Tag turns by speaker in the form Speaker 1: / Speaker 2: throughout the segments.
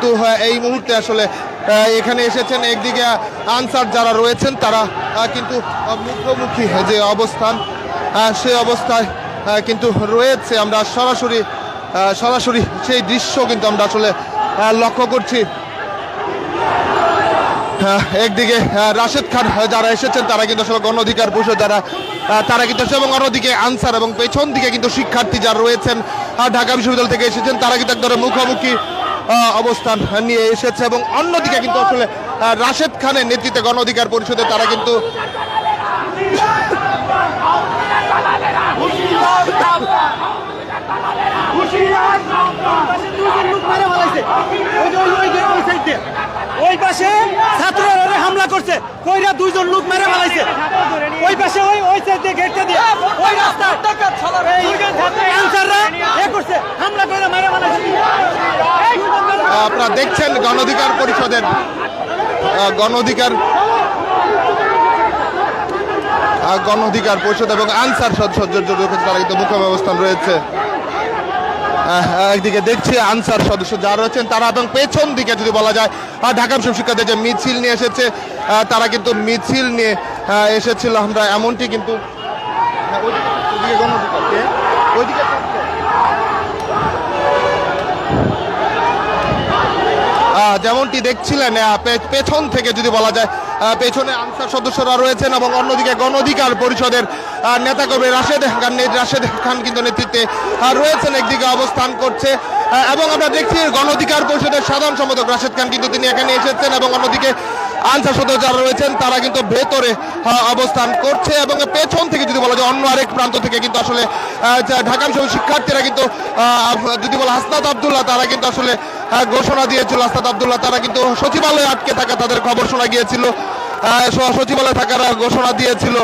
Speaker 1: কিন্তু এই মুহূর্তে আসলে এখানে এসেছেন। একদিকে আনসার যারা রয়েছেন তারা কিন্তু মুখোমুখি যে অবস্থান সেই অবস্থায় কিন্তু রয়েছে। আমরা সরাসরি সেই দৃশ্য কিন্তু আমরা আসলে লক্ষ্য করছি। একদিকে রাশেদ খান যারা এসেছেন তারা কিন্তু আসলে গণ অধিকার পরিষদ যারা তারা কিন্তু এবং অন্যদিকে আনসার এবং পেছন দিকে কিন্তু শিক্ষার্থী যারা রয়েছেন ঢাকা বিশ্ববিদ্যালয় থেকে এসেছেন তারা কিন্তু একদম মুখোমুখি অবস্থান নিয়ে এসেছে। এবং অন্যদিকে কিন্তু আসলে রাশেদ খানের নেতৃত্বে গণ অধিকার পরিষদে তারা কিন্তু
Speaker 2: ওই পাশে ছাত্ররা হামলা করছে, কইরা দুইজন লোক মেরে ফেলাইছে। ওই পাশে ওই সাইডে গেটটা দিয়ে ওই রাস্তা আনসাররা করছে, হামলা করে মেরে ফেলাইছে।
Speaker 1: আপনারা দেখছেন গণ অধিকার পরিষদের গণ অধিকার পরিষদ এবং আনসার সদস্য তারা কিন্তু মুখোমুখি অবস্থান রয়েছে। একদিকে দেখছি আনসার সদস্য যারা রয়েছেন তারা এবং পেছন দিকে যদি বলা যায় ঢাকা বিশ্ববিদ্যালয় শিক্ষার্থী যে মিছিল নিয়ে এসেছে তারা কিন্তু মিছিল নিয়ে এসেছিল। আমরা এমনটি কিন্তু যেমনটি দেখছিলেন পেছন থেকে যদি বলা যায় পেছনে আনসার সদস্যরা রয়েছেন এবং অন্যদিকে গণ অধিকার পরিষদের নেতাকর্মী রাশেদ খান কিন্তু নেতৃত্বে রয়েছেন একদিকে অবস্থান করছে। এবং আমরা দেখছি গণ অধিকার পরিষদের সাধারণ সম্পাদক রাশেদ খান কিন্তু তিনি এখানে এসেছেন এবং অন্যদিকে আনসার সদস্য যারা রয়েছেন তারা কিন্তু ভেতরে অবস্থান করছে। এবং পেছন থেকে যদি বলা যায় অন্য আরেক প্রান্ত থেকে কিন্তু আসলে ঢাকা বিশ্ববিদ্যালয়ের শিক্ষার্থীরা কিন্তু যদি বলা হাসনাত আবদুল্লাহ তারা কিন্তু আসলে ঘোষণা দিয়েছিল। হাসনাত আবদুল্লাহ তারা কিন্তু সচিবালয়ে আটকে থাকা তাদের খবর শোনা গিয়েছিল, সচিবালয়ে থাকার ঘোষণা দিয়েছিল।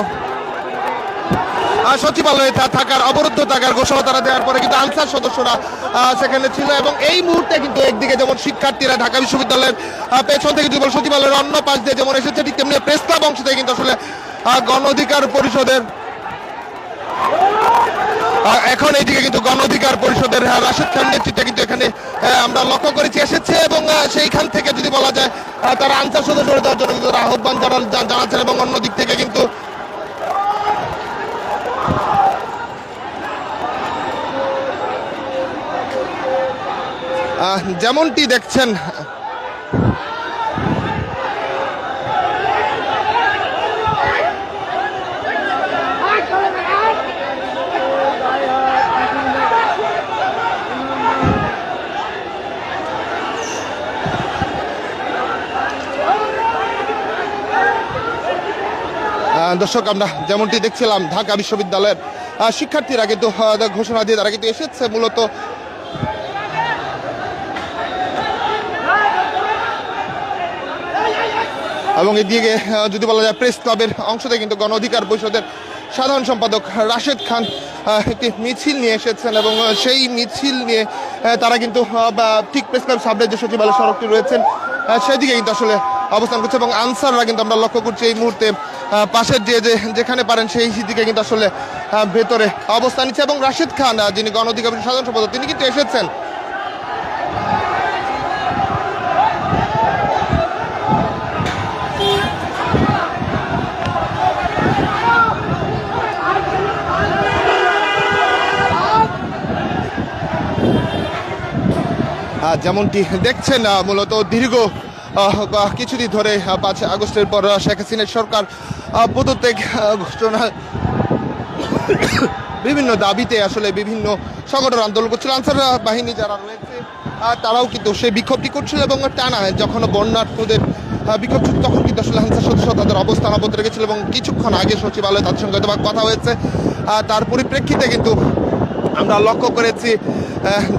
Speaker 1: সচিবালয়ে থাকার অবরুদ্ধ থাকার ঘোষণা তারা দেওয়ার পরে কিন্তু আনসার সদস্যরা সেখানে ছিল। এবং এই মুহূর্তে কিন্তু একদিকে যেমন শিক্ষার্থীরা ঢাকা বিশ্ববিদ্যালয়ের পেছন থেকে যদি সচিবালয়ের অন্য পাশ দিয়ে যেমন এসেছে ঠিক তেমনি প্রেস ক্লাব অংশ থেকে কিন্তু আসলে গণ অধিকার পরিষদের এখন এইদিকে কিন্তু গণ অধিকার পরিষদের রাশেদ খান নেতৃত্বে কিন্তু এখানে আমরা লক্ষ্য করেছি এসেছে। এবং সেইখান থেকে যদি বলা যায় তারা আনসার সদস্য দেওয়ার জন্য কিন্তু আহ্বান জানাচ্ছেন। এবং অন্য দিক থেকে কিন্তু যেমনটি দেখছেন দর্শক আমরা যেমনটি দেখছিলাম ঢাকা বিশ্ববিদ্যালয়ের শিক্ষার্থীরা কিন্তু ঘোষণা দিয়ে তারা কিন্তু এসেছে মূলত এবং এদিকে যদি বলা যায় প্রেস ক্লাবের অংশ থেকে কিন্তু গণ অধিকার পরিষদের সাধারণ সম্পাদক রাশেদ খান একটি মিছিল নিয়ে এসেছেন। এবং সেই মিছিল নিয়ে তারা কিন্তু ঠিক প্রেস ক্লাব সামনে যে সচিবালয় সড়কটি রয়েছেন সেদিকে কিন্তু আসলে অবস্থান করছে। এবং আনসাররা কিন্তু আমরা লক্ষ্য করছি এই মুহূর্তে পাশের যেখানে পারেন সেই দিকে কিন্তু আসলে ভেতরে অবস্থান নিচ্ছে। এবং রাশেদ খান যিনি গণ অধিকার পরিষদের সাধারণ সম্পাদক তিনি কিন্তু এসেছেন। যেমনটি দেখছেন মূলত দীর্ঘ কিছুদিন ধরে 5 আগস্টের পর শেখ হাসিনার সরকার পদত্যাগ ঘোষণা বিভিন্ন দাবিতে আসলে বিভিন্ন সংগঠন আন্দোলন করছিল। আনসার বাহিনী যারা রয়েছে তারাও কিন্তু সেই বিক্ষোভটি করছিল। এবং টানা যখন বন্যার্থদের বিক্ষোভ তখন কিন্তু আসলে আনসার সদস্য তাদের অবস্থান অবরত রেখেছিল। এবং কিছুক্ষণ আগে সচিবালয়ে তাদের সঙ্গে কথা হয়েছে, তার পরিপ্রেক্ষিতে কিন্তু আমরা লক্ষ্য করেছি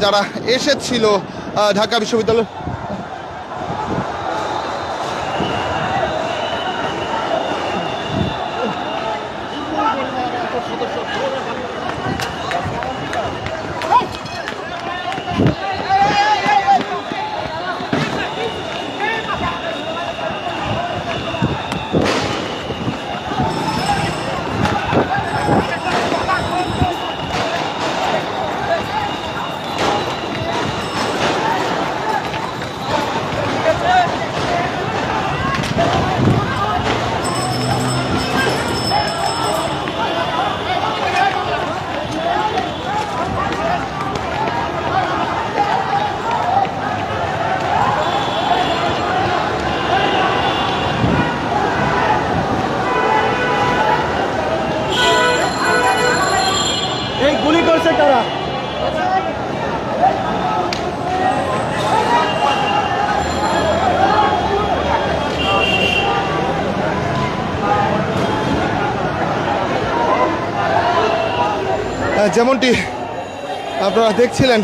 Speaker 1: যারা এসেছিল ঢাকা বিশ্ববিদ্যালয় যেমনটি আপনারা দেখছিলেন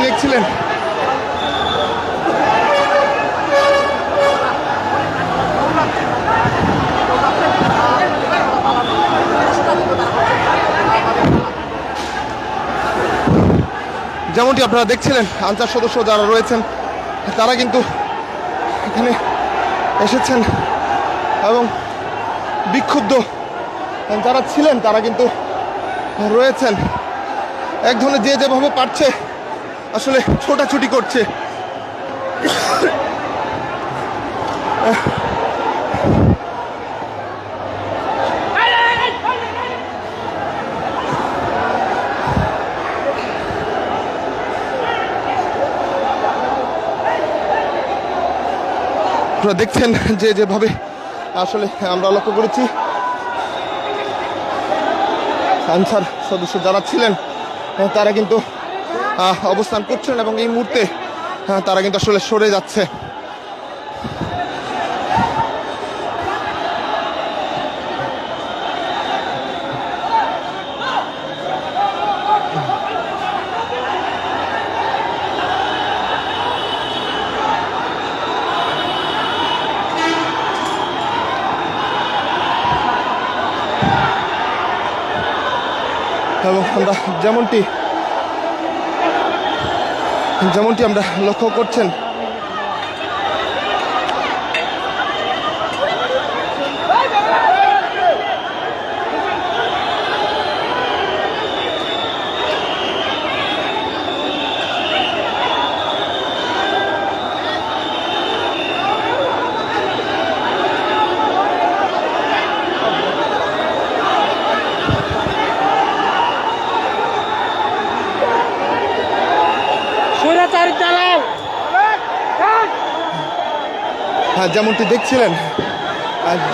Speaker 1: দেখছিলেন যেমনটি আপনারা দেখছিলেন আনসার সদস্য যারা রয়েছেন তারা কিন্তু এখানে এসেছেন এবং বিক্ষুব্ধ যারা ছিলেন তারা কিন্তু রয়েছেন এক ধরনের যে যেভাবে পারছে আসলে ছোটাছুটি করছে আপনারা দেখছেন যে যেভাবে আসলে আমরা লক্ষ্য করেছি আনসার সদস্য যারা ছিলেন তারা কিন্তু অবস্থান করছেন এবং এই মুহূর্তে তারা কিন্তু আসলে সরে যাচ্ছে এবং আমরা যেমনটি আমরা লক্ষ্য করছেন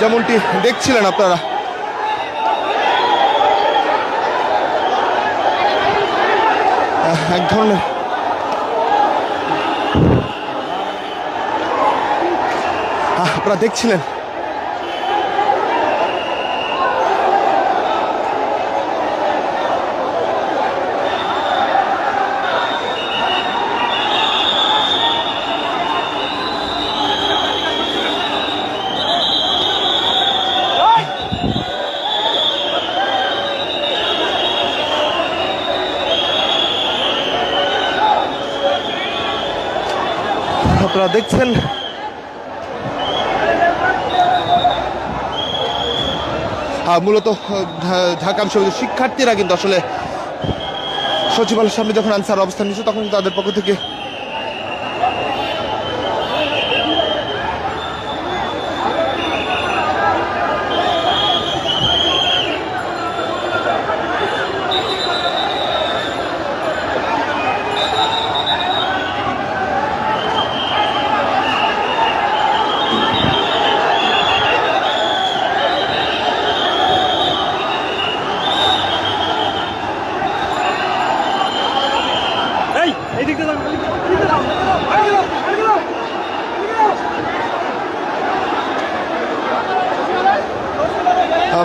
Speaker 1: যেমনটি দেখছিলেন আপনারা এক ধরনের আপনারা দেখছিলেন আপনারা দেখছেন মূলত ঢাকা বিশ্ববিদ্যালয়ের শিক্ষার্থীরা কিন্তু আসলে সচিবালয়ের সামনে যখন আনসার অবস্থান নিচ্ছে তখন তাদের পক্ষ থেকে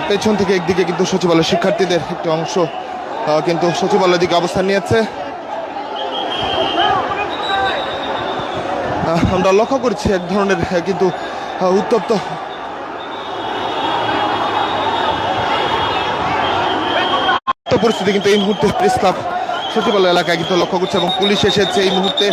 Speaker 1: পেছন থেকে একদিকে কিন্তু সচিবালয় শিক্ষার্থীদের একটি অংশ কিন্তু সচিবালয়ের দিকে অবস্থান নিয়েছে আমরা লক্ষ্য করছি এক ধরনের কিন্তু উত্তপ্ত পরিস্থিতি কিন্তু এই মুহূর্তে প্রেস ক্লাব সচিবালয় এলাকায় কিন্তু লক্ষ্য করছে এবং পুলিশ এসেছে এই মুহূর্তে